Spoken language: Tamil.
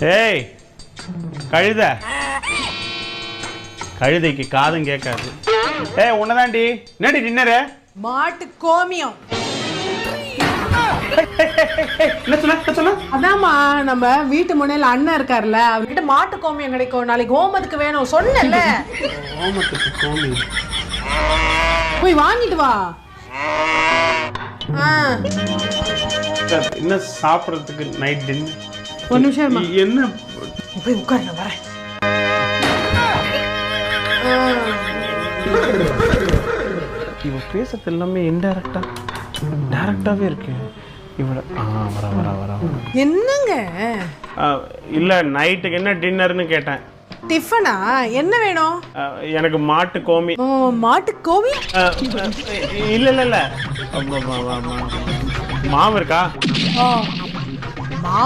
ஏய் கழுத, கழுதைக்கு காதும் கேட்காது. ஏய் உன்னதாண்டி, என்னடி டின்னரு? மாட்டு கோமியம். என்ன சொன்ன? அதாம்மா நம்ம வீட்டு முனையில அண்ணன் இருக்காருல்ல, அவர்கிட்ட மாட்டு கோமியம் கிடைக்கும், நாளைக்கு ஹோமத்துக்கு வேணும் சொன்னல. ஹோமத்துக்கு கோமியம் போய் வாங்கிட்டு வா. என்ன சாப்பிட்றதுக்கு நைட் டின்னர்? ஒரு நிமிஷம் என்ன? போய் உட்காரு, நான் வரேன். இவ பேசுறது எல்லாமே இன்டைரக்டா டைரக்டாவே இருக்கு. இவள வர என்னங்க? இல்ல நைட்டுக்கு என்ன டின்னர்னு கேட்டேன். டிஃபனா? என்ன வேணும்? எனக்கு மாட்டு கோமி. மாட்டு கோமி? இல்ல மாவு இருக்கா?